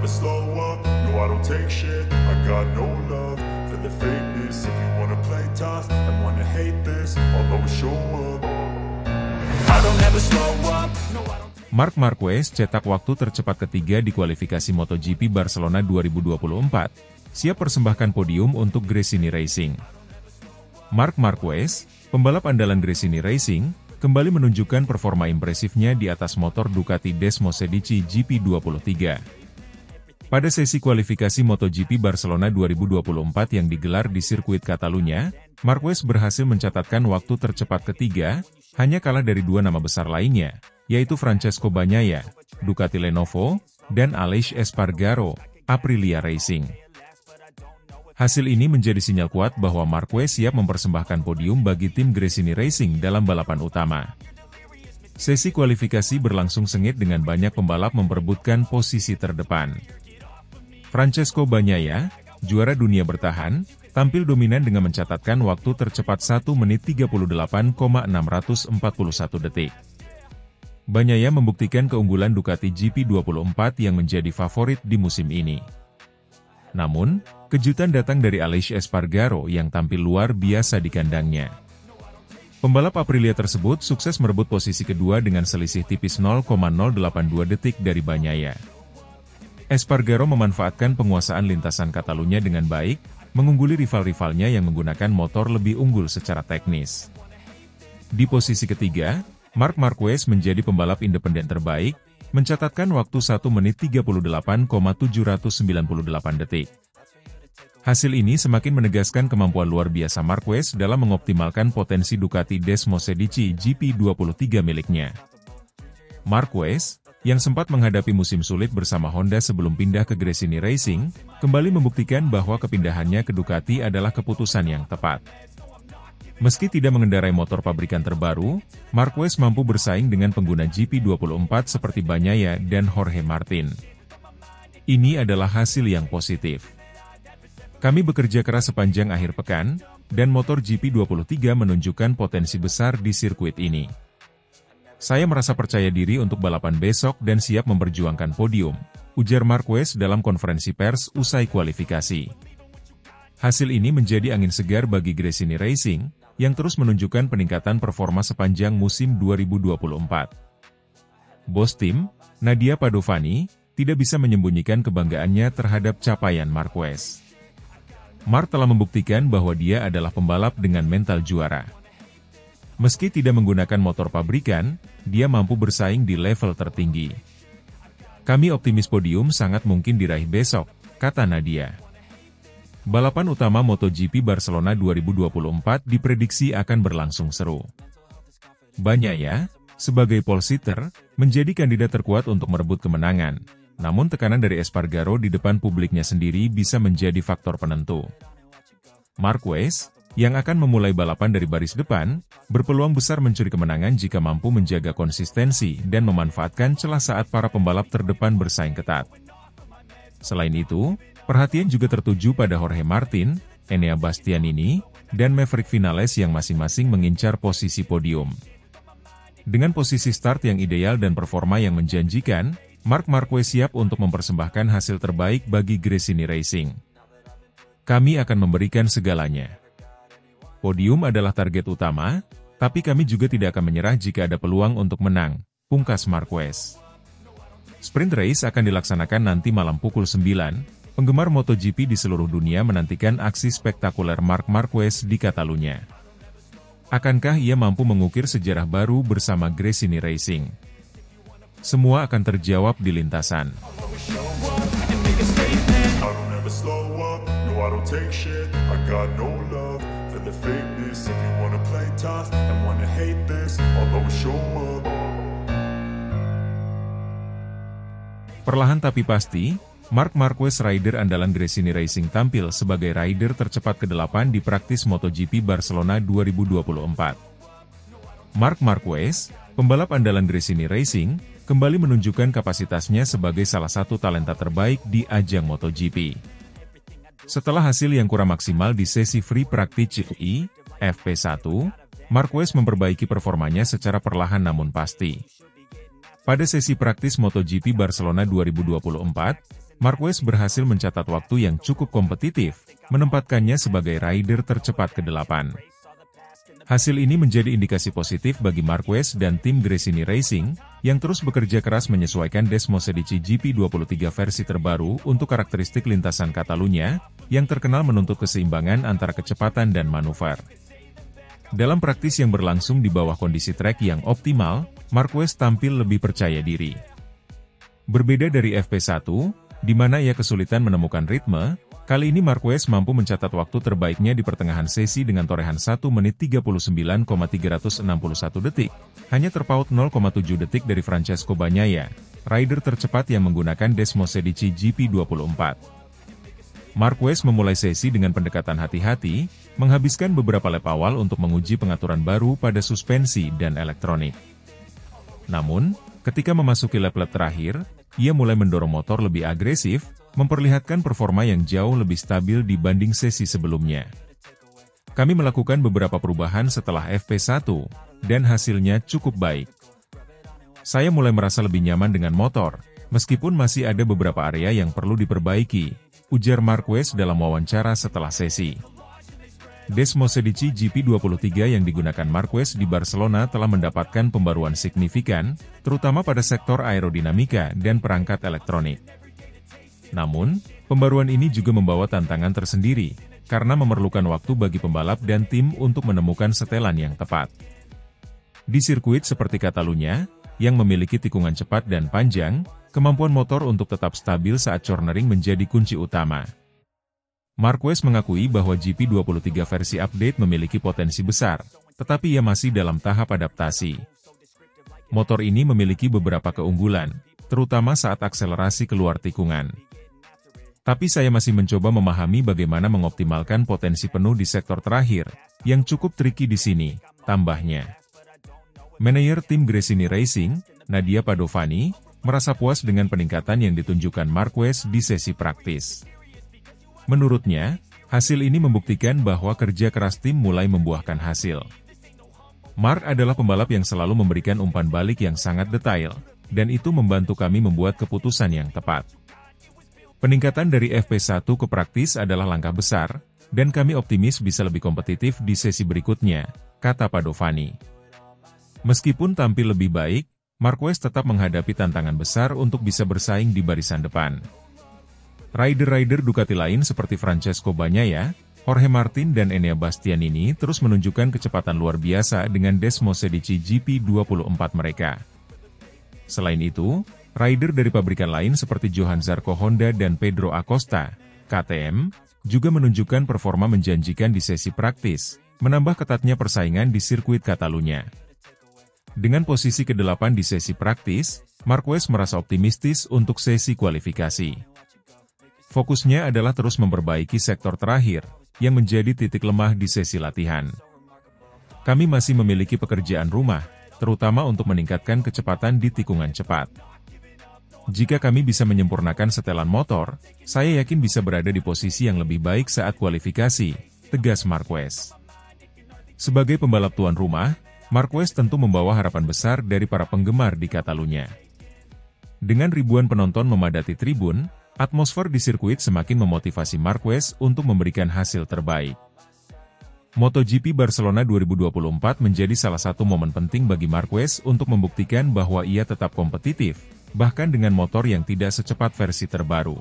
never slow up, no I don't take shit. I got no love for the fakeness. If you wanna play tough and wanna hate this, I'll always show up. I don't ever slow up, no I don't. Marc Marquez cetak waktu tercepat ketiga di kualifikasi MotoGP Barcelona 2024, siap persembahkan podium untuk Gresini Racing. Marc Marquez, pembalap andalan Gresini Racing, kembali menunjukkan performa impresifnya di atas motor Ducati Desmosedici GP23. Pada sesi kualifikasi MotoGP Barcelona 2024 yang digelar di sirkuit Catalunya, Marquez berhasil mencatatkan waktu tercepat ketiga, hanya kalah dari dua nama besar lainnya, yaitu Francesco Bagnaia, Ducati Lenovo, dan Aleix Espargaro, Aprilia Racing. Hasil ini menjadi sinyal kuat bahwa Marquez siap mempersembahkan podium bagi tim Gresini Racing dalam balapan utama. Sesi kualifikasi berlangsung sengit dengan banyak pembalap memperebutkan posisi terdepan. Francesco Bagnaia, juara dunia bertahan, tampil dominan dengan mencatatkan waktu tercepat 1 menit 38,641 detik. Bagnaia membuktikan keunggulan Ducati GP24 yang menjadi favorit di musim ini. Namun, kejutan datang dari Aleix Espargaro yang tampil luar biasa di kandangnya. Pembalap Aprilia tersebut sukses merebut posisi kedua dengan selisih tipis 0,082 detik dari Bagnaia. Espargaro memanfaatkan penguasaan lintasan Catalunya dengan baik, mengungguli rival-rivalnya yang menggunakan motor lebih unggul secara teknis. Di posisi ketiga, Marc Marquez menjadi pembalap independen terbaik, mencatatkan waktu 1 menit 38,798 detik. Hasil ini semakin menegaskan kemampuan luar biasa Marquez dalam mengoptimalkan potensi Ducati Desmosedici GP23 miliknya. Marquez, yang sempat menghadapi musim sulit bersama Honda sebelum pindah ke Gresini Racing, kembali membuktikan bahwa kepindahannya ke Ducati adalah keputusan yang tepat. Meski tidak mengendarai motor pabrikan terbaru, Marquez mampu bersaing dengan pengguna GP24 seperti Bagnaia dan Jorge Martin. Ini adalah hasil yang positif. Kami bekerja keras sepanjang akhir pekan, dan motor GP23 menunjukkan potensi besar di sirkuit ini. Saya merasa percaya diri untuk balapan besok dan siap memperjuangkan podium, ujar Marquez dalam konferensi pers usai kualifikasi. Hasil ini menjadi angin segar bagi Gresini Racing, yang terus menunjukkan peningkatan performa sepanjang musim 2024. Bos tim, Nadia Padovani, tidak bisa menyembunyikan kebanggaannya terhadap capaian Marquez. Marc telah membuktikan bahwa dia adalah pembalap dengan mental juara. Meski tidak menggunakan motor pabrikan, dia mampu bersaing di level tertinggi. Kami optimis podium sangat mungkin diraih besok, kata Nadia. Balapan utama MotoGP Barcelona 2024 diprediksi akan berlangsung seru. Bagnaia, sebagai pole sitter, menjadi kandidat terkuat untuk merebut kemenangan, namun tekanan dari Espargaro di depan publiknya sendiri bisa menjadi faktor penentu. Marquez, yang akan memulai balapan dari baris depan, berpeluang besar mencuri kemenangan jika mampu menjaga konsistensi dan memanfaatkan celah saat para pembalap terdepan bersaing ketat. Selain itu, perhatian juga tertuju pada Jorge Martin, Enea Bastianini, dan Maverick Vinales yang masing-masing mengincar posisi podium. Dengan posisi start yang ideal dan performa yang menjanjikan, Marc Marquez siap untuk mempersembahkan hasil terbaik bagi Gresini Racing. Kami akan memberikan segalanya. Podium adalah target utama, tapi kami juga tidak akan menyerah jika ada peluang untuk menang, pungkas Marquez. Sprint race akan dilaksanakan nanti malam pukul 9. Penggemar MotoGP di seluruh dunia menantikan aksi spektakuler Marc Marquez di Catalunya. Akankah ia mampu mengukir sejarah baru bersama Gresini Racing? Semua akan terjawab di lintasan. Perlahan tapi pasti, Marc Marquez, rider andalan Gresini Racing, tampil sebagai rider tercepat ke-8 di praktis MotoGP Barcelona 2024. Marc Marquez, pembalap andalan Gresini Racing, kembali menunjukkan kapasitasnya sebagai salah satu talenta terbaik di ajang MotoGP. Setelah hasil yang kurang maksimal di sesi free practice FP1, Marquez memperbaiki performanya secara perlahan namun pasti. Pada sesi praktis MotoGP Barcelona 2024, Marquez berhasil mencatat waktu yang cukup kompetitif, menempatkannya sebagai rider tercepat ke-8. Hasil ini menjadi indikasi positif bagi Marquez dan tim Gresini Racing, yang terus bekerja keras menyesuaikan Desmosedici GP23 versi terbaru untuk karakteristik lintasan Catalunya, yang terkenal menuntut keseimbangan antara kecepatan dan manuver. Dalam praktis yang berlangsung di bawah kondisi trek yang optimal, Marquez tampil lebih percaya diri. Berbeda dari FP1, di mana ia kesulitan menemukan ritme, kali ini Marquez mampu mencatat waktu terbaiknya di pertengahan sesi dengan torehan 1 menit 39,361 detik, hanya terpaut 0,7 detik dari Francesco Bagnaia, rider tercepat yang menggunakan Desmosedici GP24. Marquez memulai sesi dengan pendekatan hati-hati, menghabiskan beberapa lap awal untuk menguji pengaturan baru pada suspensi dan elektronik. Namun, ketika memasuki lap-lap terakhir, ia mulai mendorong motor lebih agresif, memperlihatkan performa yang jauh lebih stabil dibanding sesi sebelumnya. Kami melakukan beberapa perubahan setelah FP1, dan hasilnya cukup baik. Saya mulai merasa lebih nyaman dengan motor, meskipun masih ada beberapa area yang perlu diperbaiki, ujar Marquez dalam wawancara setelah sesi. Desmosedici GP23 yang digunakan Marquez di Barcelona telah mendapatkan pembaruan signifikan, terutama pada sektor aerodinamika dan perangkat elektronik. Namun, pembaruan ini juga membawa tantangan tersendiri, karena memerlukan waktu bagi pembalap dan tim untuk menemukan setelan yang tepat. Di sirkuit seperti Catalunya, yang memiliki tikungan cepat dan panjang, kemampuan motor untuk tetap stabil saat cornering menjadi kunci utama. Marquez mengakui bahwa GP23 versi update memiliki potensi besar, tetapi ia masih dalam tahap adaptasi. Motor ini memiliki beberapa keunggulan, terutama saat akselerasi keluar tikungan. Tapi saya masih mencoba memahami bagaimana mengoptimalkan potensi penuh di sektor terakhir, yang cukup tricky di sini, tambahnya. Manajer tim Gresini Racing, Nadia Padovani, merasa puas dengan peningkatan yang ditunjukkan Marquez di sesi praktis. Menurutnya, hasil ini membuktikan bahwa kerja keras tim mulai membuahkan hasil. Mark adalah pembalap yang selalu memberikan umpan balik yang sangat detail, dan itu membantu kami membuat keputusan yang tepat. Peningkatan dari FP1 ke praktis adalah langkah besar, dan kami optimis bisa lebih kompetitif di sesi berikutnya, kata Padovani. Meskipun tampil lebih baik, Marquez tetap menghadapi tantangan besar untuk bisa bersaing di barisan depan. Rider-rider Ducati lain seperti Francesco Bagnaia, Jorge Martin dan Enea Bastianini terus menunjukkan kecepatan luar biasa dengan Desmosedici GP24 mereka. Selain itu, rider dari pabrikan lain seperti Johan Zarco Honda dan Pedro Acosta, KTM, juga menunjukkan performa menjanjikan di sesi praktis, menambah ketatnya persaingan di sirkuit Catalunya. Dengan posisi ke-8 di sesi praktis, Marquez merasa optimistis untuk sesi kualifikasi. Fokusnya adalah terus memperbaiki sektor terakhir, yang menjadi titik lemah di sesi latihan. Kami masih memiliki pekerjaan rumah, terutama untuk meningkatkan kecepatan di tikungan cepat. Jika kami bisa menyempurnakan setelan motor, saya yakin bisa berada di posisi yang lebih baik saat kualifikasi, tegas Marquez. Sebagai pembalap tuan rumah, Marquez tentu membawa harapan besar dari para penggemar di Catalunya. Dengan ribuan penonton memadati tribun, atmosfer di sirkuit semakin memotivasi Marquez untuk memberikan hasil terbaik. MotoGP Barcelona 2024 menjadi salah satu momen penting bagi Marquez untuk membuktikan bahwa ia tetap kompetitif, bahkan dengan motor yang tidak secepat versi terbaru.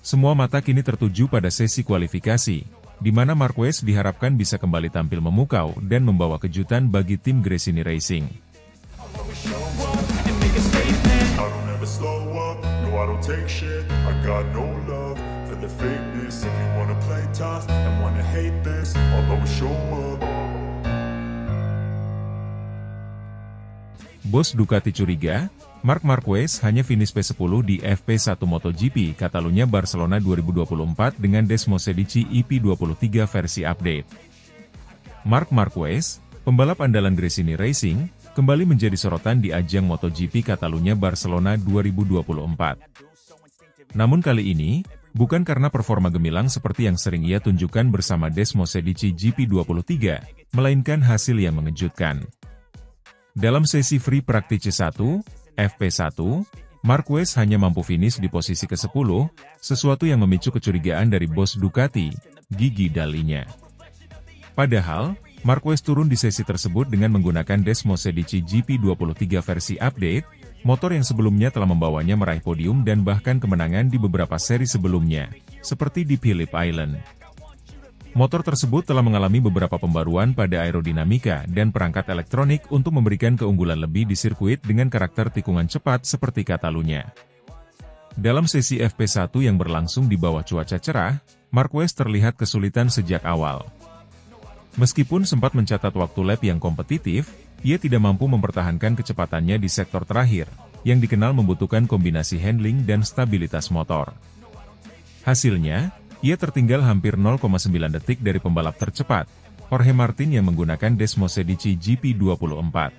Semua mata kini tertuju pada sesi kualifikasi, di mana Marquez diharapkan bisa kembali tampil memukau dan membawa kejutan bagi tim Gresini Racing. I don't take shit, I got no love for the fakeness. If you wanna play tough and wanna hate this, I'll always show up. Bos Ducati curiga, Marc Marquez hanya finish P10 di FP1 MotoGP Catalunya Barcelona 2024 dengan Desmosedici EP23 versi update. Marc Marquez, pembalap andalan Gresini Racing, kembali menjadi sorotan di ajang MotoGP Catalunya Barcelona 2024. Namun kali ini, bukan karena performa gemilang seperti yang sering ia tunjukkan bersama Desmosedici GP23, melainkan hasil yang mengejutkan. Dalam sesi free practice 1, FP1, Marquez hanya mampu finish di posisi ke-10, sesuatu yang memicu kecurigaan dari bos Ducati, Gigi Dall'Igna. Padahal, Marquez turun di sesi tersebut dengan menggunakan Desmosedici GP23 versi update, motor yang sebelumnya telah membawanya meraih podium dan bahkan kemenangan di beberapa seri sebelumnya, seperti di Phillip Island. Motor tersebut telah mengalami beberapa pembaruan pada aerodinamika dan perangkat elektronik untuk memberikan keunggulan lebih di sirkuit dengan karakter tikungan cepat seperti Catalunya. Dalam sesi FP1 yang berlangsung di bawah cuaca cerah, Marquez terlihat kesulitan sejak awal. Meskipun sempat mencatat waktu lap yang kompetitif, ia tidak mampu mempertahankan kecepatannya di sektor terakhir, yang dikenal membutuhkan kombinasi handling dan stabilitas motor. Hasilnya, ia tertinggal hampir 0,9 detik dari pembalap tercepat, Jorge Martin yang menggunakan Desmosedici GP24.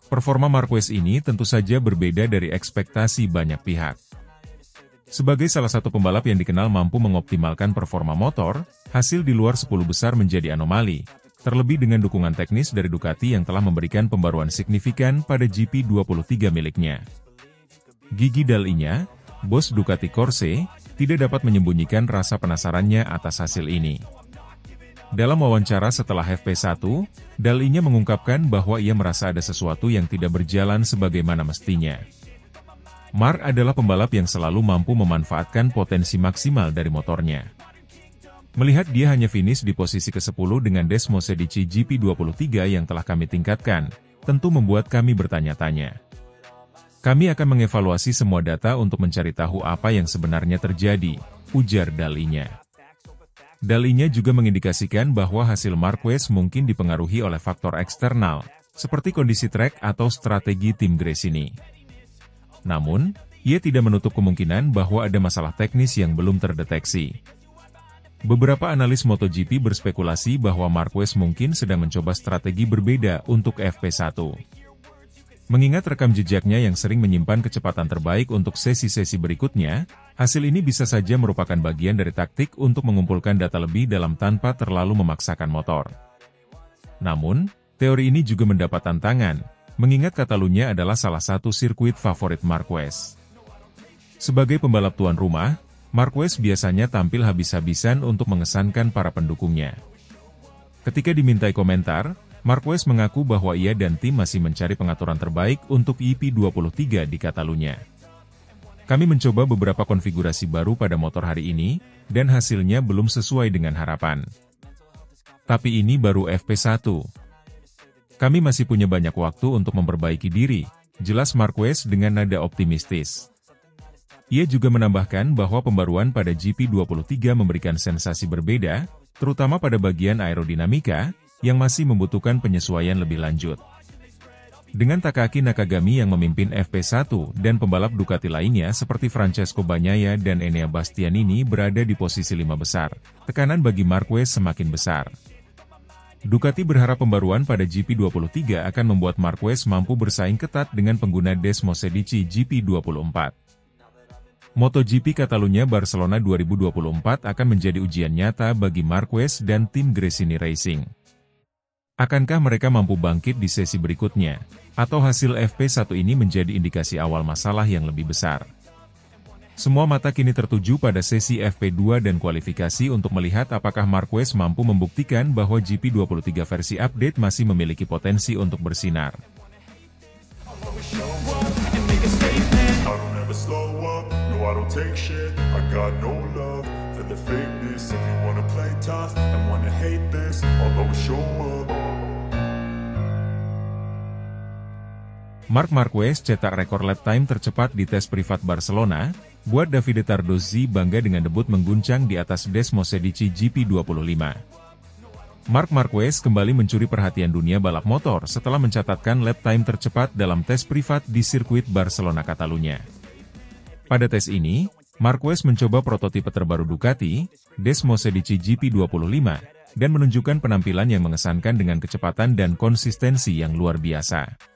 Performa Marquez ini tentu saja berbeda dari ekspektasi banyak pihak. Sebagai salah satu pembalap yang dikenal mampu mengoptimalkan performa motor, hasil di luar 10 besar menjadi anomali, terlebih dengan dukungan teknis dari Ducati yang telah memberikan pembaruan signifikan pada GP23 miliknya. Gigi Dall'Igna, bos Ducati Corse, tidak dapat menyembunyikan rasa penasarannya atas hasil ini. Dalam wawancara setelah FP1, Dall'Igna mengungkapkan bahwa ia merasa ada sesuatu yang tidak berjalan sebagaimana mestinya. Mark adalah pembalap yang selalu mampu memanfaatkan potensi maksimal dari motornya. Melihat dia hanya finish di posisi ke-10 dengan Desmosedici GP23 yang telah kami tingkatkan, tentu membuat kami bertanya-tanya. Kami akan mengevaluasi semua data untuk mencari tahu apa yang sebenarnya terjadi, ujar Dall'Igna. Dall'Igna juga mengindikasikan bahwa hasil Marquez mungkin dipengaruhi oleh faktor eksternal, seperti kondisi trek atau strategi tim Gresini. Namun, ia tidak menutup kemungkinan bahwa ada masalah teknis yang belum terdeteksi. Beberapa analis MotoGP berspekulasi bahwa Marquez mungkin sedang mencoba strategi berbeda untuk FP1. Mengingat rekam jejaknya yang sering menyimpan kecepatan terbaik untuk sesi-sesi berikutnya, hasil ini bisa saja merupakan bagian dari taktik untuk mengumpulkan data lebih dalam tanpa terlalu memaksakan motor. Namun, teori ini juga mendapat tantangan, mengingat Catalunya adalah salah satu sirkuit favorit Marquez. Sebagai pembalap tuan rumah, Marquez biasanya tampil habis-habisan untuk mengesankan para pendukungnya. Ketika dimintai komentar, Marquez mengaku bahwa ia dan tim masih mencari pengaturan terbaik untuk EP23 di Catalunya. Kami mencoba beberapa konfigurasi baru pada motor hari ini, dan hasilnya belum sesuai dengan harapan. Tapi ini baru FP1. Kami masih punya banyak waktu untuk memperbaiki diri, jelas Marquez dengan nada optimistis. Ia juga menambahkan bahwa pembaruan pada GP23 memberikan sensasi berbeda, terutama pada bagian aerodinamika, yang masih membutuhkan penyesuaian lebih lanjut. Dengan Takaki Nakagami yang memimpin FP1 dan pembalap Ducati lainnya seperti Francesco Bagnaia dan Enea Bastianini berada di posisi 5 besar, tekanan bagi Marquez semakin besar. Ducati berharap pembaruan pada GP23 akan membuat Marquez mampu bersaing ketat dengan pengguna Desmosedici GP24. MotoGP Catalunya Barcelona 2024 akan menjadi ujian nyata bagi Marquez dan tim Gresini Racing. Akankah mereka mampu bangkit di sesi berikutnya, atau hasil FP1 ini menjadi indikasi awal masalah yang lebih besar? Semua mata kini tertuju pada sesi FP2 dan kualifikasi untuk melihat apakah Marquez mampu membuktikan bahwa GP23 versi update masih memiliki potensi untuk bersinar. Marc Marquez cetak rekor lap time tercepat di tes privat Barcelona, buat Davide Tardozzi bangga dengan debut mengguncang di atas Desmosedici GP25. Marc Marquez kembali mencuri perhatian dunia balap motor setelah mencatatkan lap time tercepat dalam tes privat di sirkuit Barcelona Catalunya. Pada tes ini, Marquez mencoba prototipe terbaru Ducati, Desmosedici GP25, dan menunjukkan penampilan yang mengesankan dengan kecepatan dan konsistensi yang luar biasa.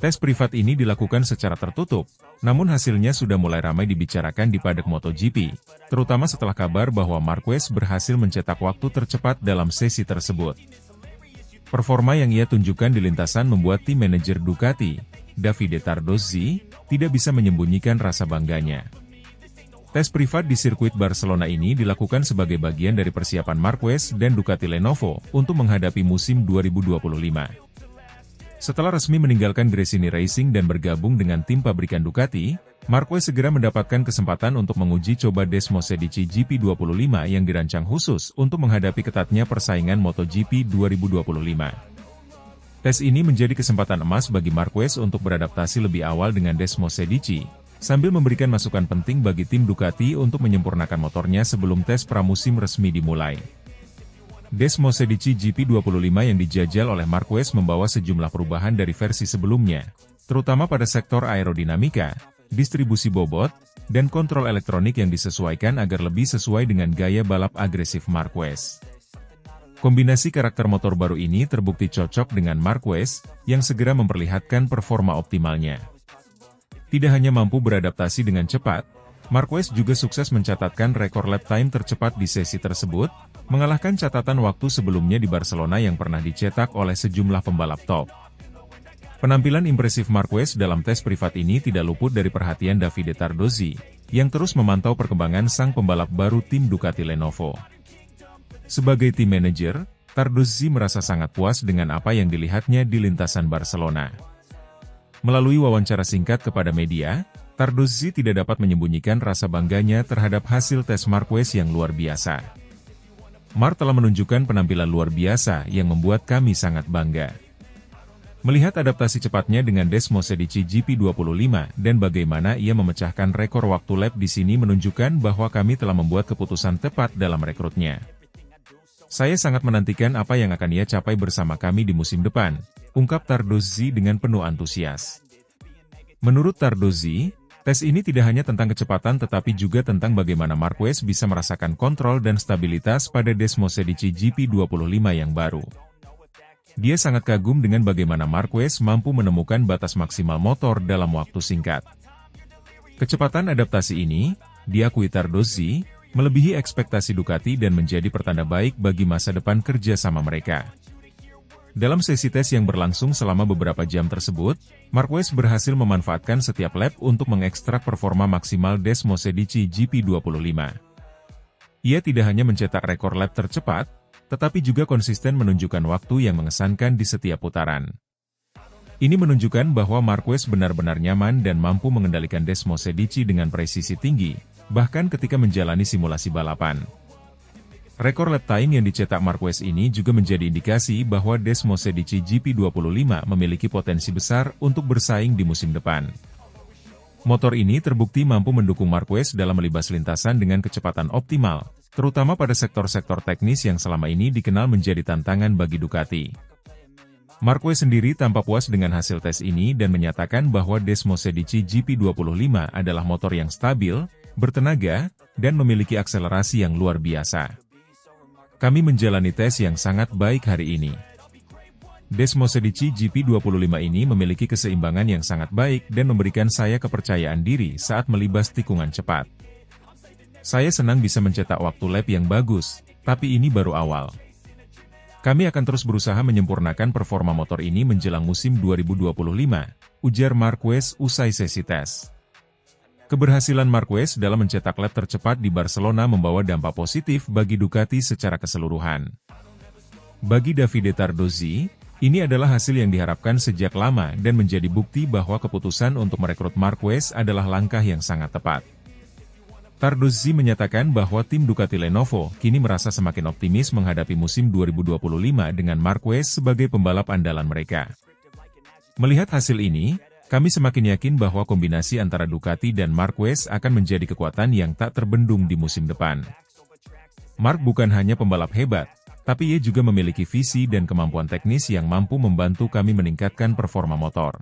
Tes privat ini dilakukan secara tertutup, namun hasilnya sudah mulai ramai dibicarakan di paddock MotoGP, terutama setelah kabar bahwa Marquez berhasil mencetak waktu tercepat dalam sesi tersebut. Performa yang ia tunjukkan di lintasan membuat tim manajer Ducati, Davide Tardozzi, tidak bisa menyembunyikan rasa bangganya. Tes privat di sirkuit Barcelona ini dilakukan sebagai bagian dari persiapan Marquez dan Ducati Lenovo untuk menghadapi musim 2025. Setelah resmi meninggalkan Gresini Racing dan bergabung dengan tim pabrikan Ducati, Marquez segera mendapatkan kesempatan untuk menguji coba Desmosedici GP25 yang dirancang khusus untuk menghadapi ketatnya persaingan MotoGP 2025. Tes ini menjadi kesempatan emas bagi Marquez untuk beradaptasi lebih awal dengan Desmosedici, sambil memberikan masukan penting bagi tim Ducati untuk menyempurnakan motornya sebelum tes pramusim resmi dimulai. Desmosedici GP25 yang dijajal oleh Marquez membawa sejumlah perubahan dari versi sebelumnya, terutama pada sektor aerodinamika, distribusi bobot, dan kontrol elektronik yang disesuaikan agar lebih sesuai dengan gaya balap agresif Marquez. Kombinasi karakter motor baru ini terbukti cocok dengan Marquez, yang segera memperlihatkan performa optimalnya. Tidak hanya mampu beradaptasi dengan cepat, Marquez juga sukses mencatatkan rekor lap time tercepat di sesi tersebut, mengalahkan catatan waktu sebelumnya di Barcelona yang pernah dicetak oleh sejumlah pembalap top. Penampilan impresif Marquez dalam tes privat ini tidak luput dari perhatian Davide Tardozzi, yang terus memantau perkembangan sang pembalap baru tim Ducati Lenovo. Sebagai tim manajer, Tardozzi merasa sangat puas dengan apa yang dilihatnya di lintasan Barcelona. Melalui wawancara singkat kepada media, Tardozzi tidak dapat menyembunyikan rasa bangganya terhadap hasil tes Marquez yang luar biasa. Mark telah menunjukkan penampilan luar biasa yang membuat kami sangat bangga. Melihat adaptasi cepatnya dengan Desmosedici GP25 dan bagaimana ia memecahkan rekor waktu lap di sini menunjukkan bahwa kami telah membuat keputusan tepat dalam rekrutnya. Saya sangat menantikan apa yang akan ia capai bersama kami di musim depan, ungkap Tardozzi dengan penuh antusias. Menurut Tardozzi, tes ini tidak hanya tentang kecepatan tetapi juga tentang bagaimana Marquez bisa merasakan kontrol dan stabilitas pada Desmosedici GP25 yang baru. Dia sangat kagum dengan bagaimana Marquez mampu menemukan batas maksimal motor dalam waktu singkat. Kecepatan adaptasi ini, diakui Tardozzi, melebihi ekspektasi Ducati dan menjadi pertanda baik bagi masa depan kerja sama mereka. Dalam sesi tes yang berlangsung selama beberapa jam tersebut, Marquez berhasil memanfaatkan setiap lap untuk mengekstrak performa maksimal Desmosedici GP25. Ia tidak hanya mencetak rekor lap tercepat, tetapi juga konsisten menunjukkan waktu yang mengesankan di setiap putaran. Ini menunjukkan bahwa Marquez benar-benar nyaman dan mampu mengendalikan Desmosedici dengan presisi tinggi, bahkan ketika menjalani simulasi balapan. Rekor lap time yang dicetak Marquez ini juga menjadi indikasi bahwa Desmosedici GP25 memiliki potensi besar untuk bersaing di musim depan. Motor ini terbukti mampu mendukung Marquez dalam melibas lintasan dengan kecepatan optimal, terutama pada sektor-sektor teknis yang selama ini dikenal menjadi tantangan bagi Ducati. Marquez sendiri tampak puas dengan hasil tes ini dan menyatakan bahwa Desmosedici GP25 adalah motor yang stabil, bertenaga, dan memiliki akselerasi yang luar biasa. Kami menjalani tes yang sangat baik hari ini. Desmosedici GP25 ini memiliki keseimbangan yang sangat baik dan memberikan saya kepercayaan diri saat melibas tikungan cepat. Saya senang bisa mencetak waktu lap yang bagus, tapi ini baru awal. Kami akan terus berusaha menyempurnakan performa motor ini menjelang musim 2025, ujar Marquez usai sesi tes. Keberhasilan Marquez dalam mencetak lap tercepat di Barcelona membawa dampak positif bagi Ducati secara keseluruhan. Bagi Davide Tardozzi, ini adalah hasil yang diharapkan sejak lama dan menjadi bukti bahwa keputusan untuk merekrut Marquez adalah langkah yang sangat tepat. Tardozzi menyatakan bahwa tim Ducati Lenovo kini merasa semakin optimis menghadapi musim 2025 dengan Marquez sebagai pembalap andalan mereka. Melihat hasil ini, kami semakin yakin bahwa kombinasi antara Ducati dan Marquez akan menjadi kekuatan yang tak terbendung di musim depan. Mark bukan hanya pembalap hebat, tapi ia juga memiliki visi dan kemampuan teknis yang mampu membantu kami meningkatkan performa motor.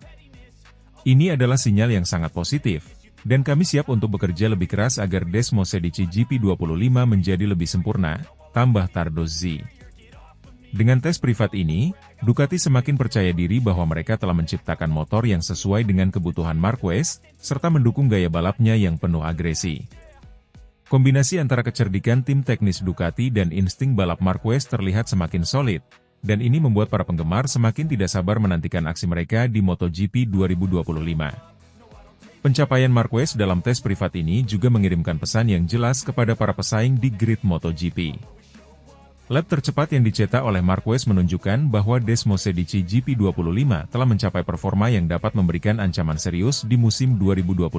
Ini adalah sinyal yang sangat positif, dan kami siap untuk bekerja lebih keras agar Desmosedici GP25 menjadi lebih sempurna, tambah Tardozzi. Dengan tes privat ini, Ducati semakin percaya diri bahwa mereka telah menciptakan motor yang sesuai dengan kebutuhan Marquez, serta mendukung gaya balapnya yang penuh agresi. Kombinasi antara kecerdikan tim teknis Ducati dan insting balap Marquez terlihat semakin solid, dan ini membuat para penggemar semakin tidak sabar menantikan aksi mereka di MotoGP 2025. Pencapaian Marquez dalam tes privat ini juga mengirimkan pesan yang jelas kepada para pesaing di grid MotoGP. Lap tercepat yang dicetak oleh Marquez menunjukkan bahwa Desmosedici GP25 telah mencapai performa yang dapat memberikan ancaman serius di musim 2025.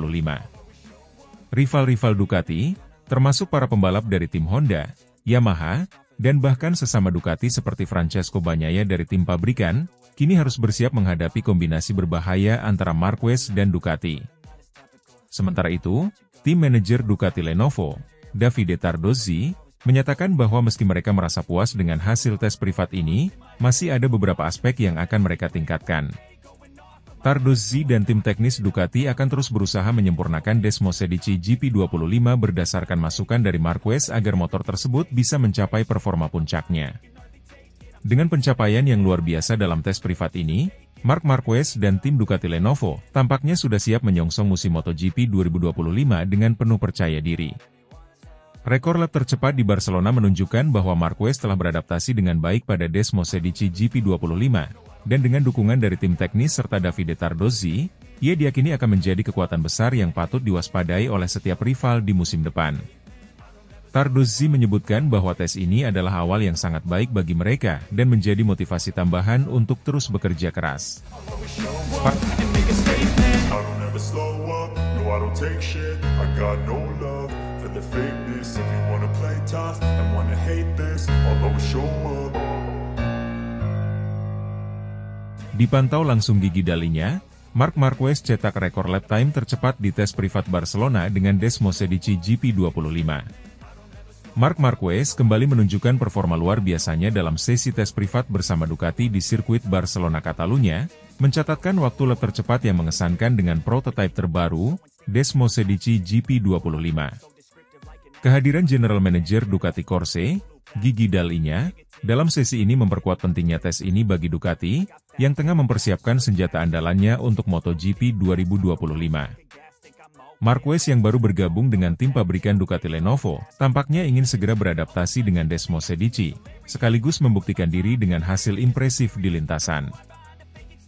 Rival-rival Ducati, termasuk para pembalap dari tim Honda, Yamaha, dan bahkan sesama Ducati seperti Francesco Bagnaia dari tim pabrikan, kini harus bersiap menghadapi kombinasi berbahaya antara Marquez dan Ducati. Sementara itu, tim manajer Ducati Lenovo, Davide Tardozzi, menyatakan bahwa meski mereka merasa puas dengan hasil tes privat ini, masih ada beberapa aspek yang akan mereka tingkatkan. Tardozzi dan tim teknis Ducati akan terus berusaha menyempurnakan Desmosedici GP25 berdasarkan masukan dari Marquez agar motor tersebut bisa mencapai performa puncaknya. Dengan pencapaian yang luar biasa dalam tes privat ini, Marc Marquez dan tim Ducati Lenovo tampaknya sudah siap menyongsong musim MotoGP 2025 dengan penuh percaya diri. Rekor lap tercepat di Barcelona menunjukkan bahwa Marquez telah beradaptasi dengan baik pada Desmosedici GP25, dan dengan dukungan dari tim teknis serta Davide Tardozzi, ia diyakini akan menjadi kekuatan besar yang patut diwaspadai oleh setiap rival di musim depan. Tardozzi menyebutkan bahwa tes ini adalah awal yang sangat baik bagi mereka dan menjadi motivasi tambahan untuk terus bekerja keras. Dipantau langsung gigi dalinya, Marc Marquez cetak rekor lap time tercepat di tes privat Barcelona dengan Desmosedici GP25. Marc Marquez kembali menunjukkan performa luar biasanya dalam sesi tes privat bersama Ducati di sirkuit Barcelona Catalunya, mencatatkan waktu lap tercepat yang mengesankan dengan prototipe terbaru, Desmosedici GP25. Kehadiran General Manager Ducati Corse, Gigi Dall'Igna, dalam sesi ini memperkuat pentingnya tes ini bagi Ducati, yang tengah mempersiapkan senjata andalannya untuk MotoGP 2025. Marquez yang baru bergabung dengan tim pabrikan Ducati Lenovo, tampaknya ingin segera beradaptasi dengan Desmosedici, sekaligus membuktikan diri dengan hasil impresif di lintasan.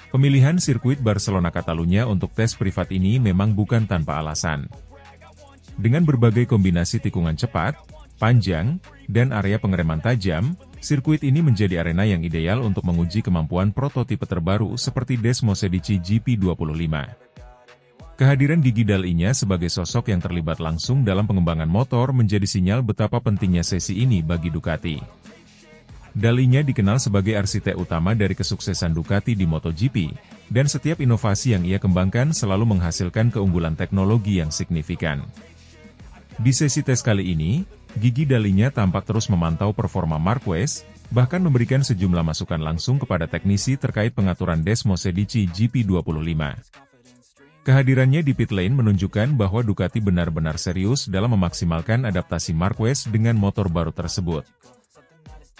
Pemilihan sirkuit Barcelona Catalunya untuk tes privat ini memang bukan tanpa alasan. Dengan berbagai kombinasi tikungan cepat, panjang, dan area pengereman tajam, sirkuit ini menjadi arena yang ideal untuk menguji kemampuan prototipe terbaru seperti Desmosedici GP25. Kehadiran Gigi Dall'Igna sebagai sosok yang terlibat langsung dalam pengembangan motor menjadi sinyal betapa pentingnya sesi ini bagi Ducati. Dall'Igna dikenal sebagai arsitek utama dari kesuksesan Ducati di MotoGP, dan setiap inovasi yang ia kembangkan selalu menghasilkan keunggulan teknologi yang signifikan. Di sesi tes kali ini, Gigi Dall'Igna tampak terus memantau performa Marquez, bahkan memberikan sejumlah masukan langsung kepada teknisi terkait pengaturan Desmosedici GP25. Kehadirannya di pit lane menunjukkan bahwa Ducati benar-benar serius dalam memaksimalkan adaptasi Marquez dengan motor baru tersebut.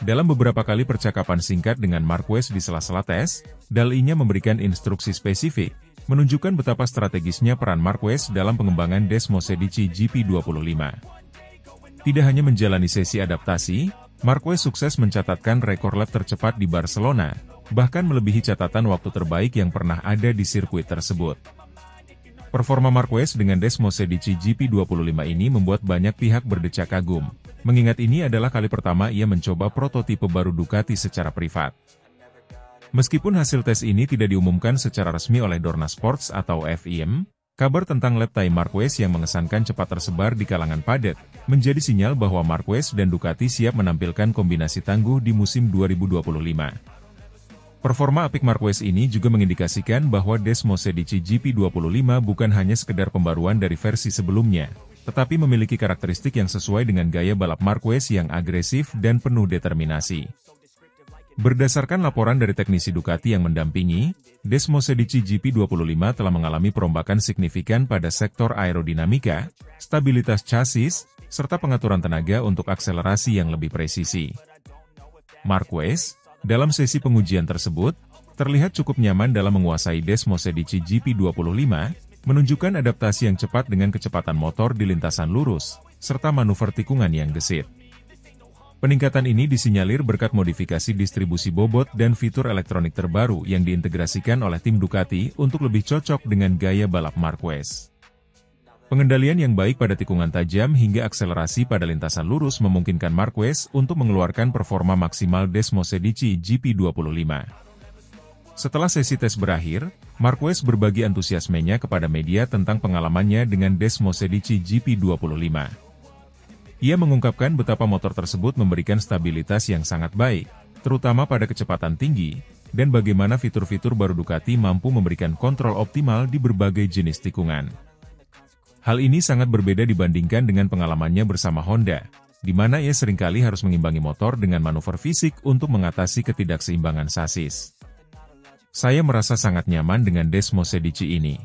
Dalam beberapa kali percakapan singkat dengan Marquez di sela-sela tes, Dall'Igna memberikan instruksi spesifik, menunjukkan betapa strategisnya peran Marquez dalam pengembangan Desmosedici GP25. Tidak hanya menjalani sesi adaptasi, Marquez sukses mencatatkan rekor lap tercepat di Barcelona, bahkan melebihi catatan waktu terbaik yang pernah ada di sirkuit tersebut. Performa Marquez dengan Desmosedici GP25 ini membuat banyak pihak berdecak kagum, mengingat ini adalah kali pertama ia mencoba prototipe baru Ducati secara privat. Meskipun hasil tes ini tidak diumumkan secara resmi oleh Dorna Sports atau FIM, kabar tentang lap time Marquez yang mengesankan cepat tersebar di kalangan padat, menjadi sinyal bahwa Marquez dan Ducati siap menampilkan kombinasi tangguh di musim 2025. Performa apik Marquez ini juga mengindikasikan bahwa Desmosedici GP25 bukan hanya sekedar pembaruan dari versi sebelumnya, tetapi memiliki karakteristik yang sesuai dengan gaya balap Marquez yang agresif dan penuh determinasi. Berdasarkan laporan dari teknisi Ducati yang mendampingi, Desmosedici GP25 telah mengalami perombakan signifikan pada sektor aerodinamika, stabilitas chassis, serta pengaturan tenaga untuk akselerasi yang lebih presisi. Marquez, dalam sesi pengujian tersebut, terlihat cukup nyaman dalam menguasai Desmosedici GP25, menunjukkan adaptasi yang cepat dengan kecepatan motor di lintasan lurus, serta manuver tikungan yang gesit. Peningkatan ini disinyalir berkat modifikasi distribusi bobot dan fitur elektronik terbaru yang diintegrasikan oleh tim Ducati untuk lebih cocok dengan gaya balap Marquez. Pengendalian yang baik pada tikungan tajam hingga akselerasi pada lintasan lurus memungkinkan Marquez untuk mengeluarkan performa maksimal Desmosedici GP25. Setelah sesi tes berakhir, Marquez berbagi antusiasmenya kepada media tentang pengalamannya dengan Desmosedici GP25. Ia mengungkapkan betapa motor tersebut memberikan stabilitas yang sangat baik, terutama pada kecepatan tinggi, dan bagaimana fitur-fitur baru Ducati mampu memberikan kontrol optimal di berbagai jenis tikungan. Hal ini sangat berbeda dibandingkan dengan pengalamannya bersama Honda, di mana ia seringkali harus mengimbangi motor dengan manuver fisik untuk mengatasi ketidakseimbangan sasis. Saya merasa sangat nyaman dengan Desmosedici ini.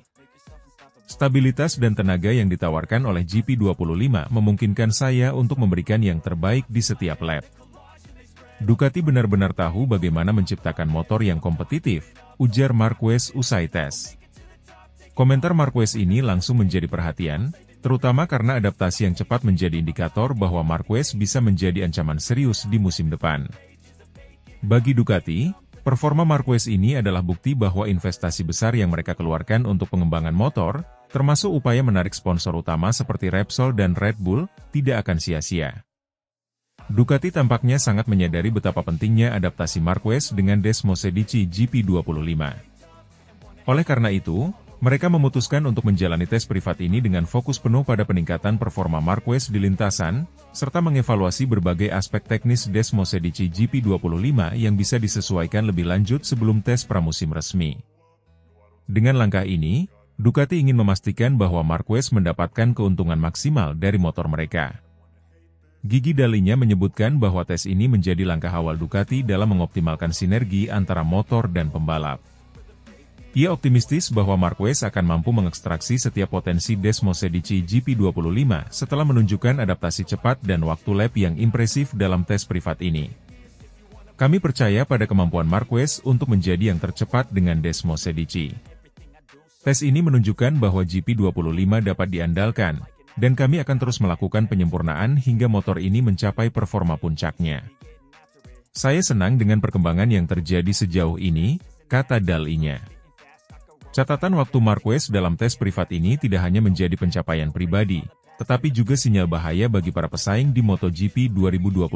Stabilitas dan tenaga yang ditawarkan oleh GP25 memungkinkan saya untuk memberikan yang terbaik di setiap lap. Ducati benar-benar tahu bagaimana menciptakan motor yang kompetitif, ujar Marquez usai tes. Komentar Marquez ini langsung menjadi perhatian, terutama karena adaptasi yang cepat menjadi indikator bahwa Marquez bisa menjadi ancaman serius di musim depan. Bagi Ducati, performa Marquez ini adalah bukti bahwa investasi besar yang mereka keluarkan untuk pengembangan motor, termasuk upaya menarik sponsor utama seperti Repsol dan Red Bull, tidak akan sia-sia. Ducati tampaknya sangat menyadari betapa pentingnya adaptasi Marquez dengan Desmosedici GP25. Oleh karena itu, mereka memutuskan untuk menjalani tes privat ini dengan fokus penuh pada peningkatan performa Marquez di lintasan, serta mengevaluasi berbagai aspek teknis Desmosedici GP25 yang bisa disesuaikan lebih lanjut sebelum tes pramusim resmi. Dengan langkah ini, Ducati ingin memastikan bahwa Marquez mendapatkan keuntungan maksimal dari motor mereka. Gigi Dalinya menyebutkan bahwa tes ini menjadi langkah awal Ducati dalam mengoptimalkan sinergi antara motor dan pembalap. Ia optimistis bahwa Marquez akan mampu mengekstraksi setiap potensi Desmosedici GP25 setelah menunjukkan adaptasi cepat dan waktu lap yang impresif dalam tes privat ini. Kami percaya pada kemampuan Marquez untuk menjadi yang tercepat dengan Desmosedici. Tes ini menunjukkan bahwa GP25 dapat diandalkan, dan kami akan terus melakukan penyempurnaan hingga motor ini mencapai performa puncaknya. Saya senang dengan perkembangan yang terjadi sejauh ini, kata Dalinya. Catatan waktu Marquez dalam tes privat ini tidak hanya menjadi pencapaian pribadi, tetapi juga sinyal bahaya bagi para pesaing di MotoGP 2025.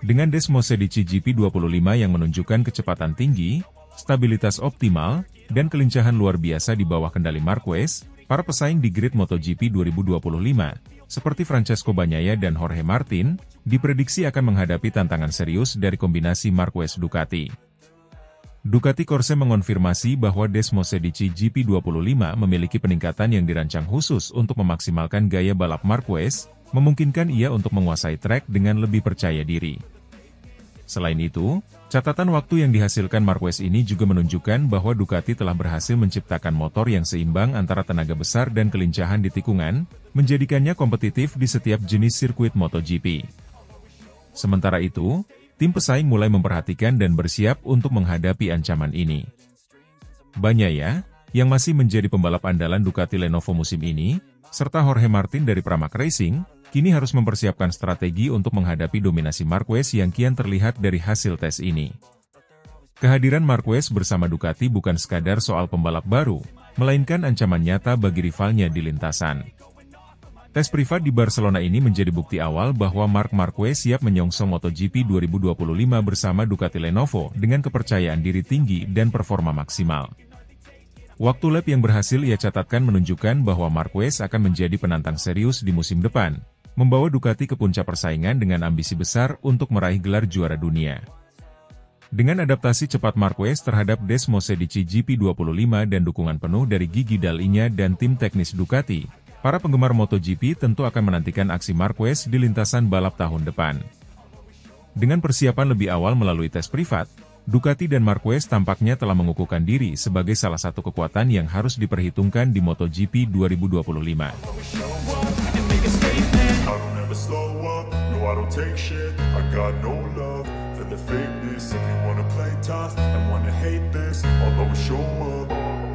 Dengan Desmosedici GP25 yang menunjukkan kecepatan tinggi, stabilitas optimal, dan kelincahan luar biasa di bawah kendali Marquez, para pesaing di grid MotoGP 2025, seperti Francesco Bagnaia dan Jorge Martin, diprediksi akan menghadapi tantangan serius dari kombinasi Marquez-Ducati. Ducati Corse mengonfirmasi bahwa Desmosedici GP25 memiliki peningkatan yang dirancang khusus untuk memaksimalkan gaya balap Marquez, memungkinkan ia untuk menguasai trek dengan lebih percaya diri. Selain itu, catatan waktu yang dihasilkan Marquez ini juga menunjukkan bahwa Ducati telah berhasil menciptakan motor yang seimbang antara tenaga besar dan kelincahan di tikungan, menjadikannya kompetitif di setiap jenis sirkuit MotoGP. Sementara itu, tim pesaing mulai memperhatikan dan bersiap untuk menghadapi ancaman ini. Bagnaia, yang masih menjadi pembalap andalan Ducati Lenovo musim ini, serta Jorge Martin dari Pramac Racing, kini harus mempersiapkan strategi untuk menghadapi dominasi Marquez yang kian terlihat dari hasil tes ini. Kehadiran Marquez bersama Ducati bukan sekadar soal pembalap baru, melainkan ancaman nyata bagi rivalnya di lintasan. Tes privat di Barcelona ini menjadi bukti awal bahwa Marc Marquez siap menyongsong MotoGP 2025 bersama Ducati Lenovo dengan kepercayaan diri tinggi dan performa maksimal. Waktu lap yang berhasil ia catatkan menunjukkan bahwa Marquez akan menjadi penantang serius di musim depan, membawa Ducati ke puncak persaingan dengan ambisi besar untuk meraih gelar juara dunia. Dengan adaptasi cepat Marquez terhadap Desmosedici GP25 dan dukungan penuh dari Gigi Dalinya dan tim teknis Ducati, para penggemar MotoGP tentu akan menantikan aksi Marquez di lintasan balap tahun depan. Dengan persiapan lebih awal melalui tes privat, Ducati dan Marquez tampaknya telah mengukuhkan diri sebagai salah satu kekuatan yang harus diperhitungkan di MotoGP 2025. The fakeness, if you wanna play tough and wanna hate this, I'll always show up.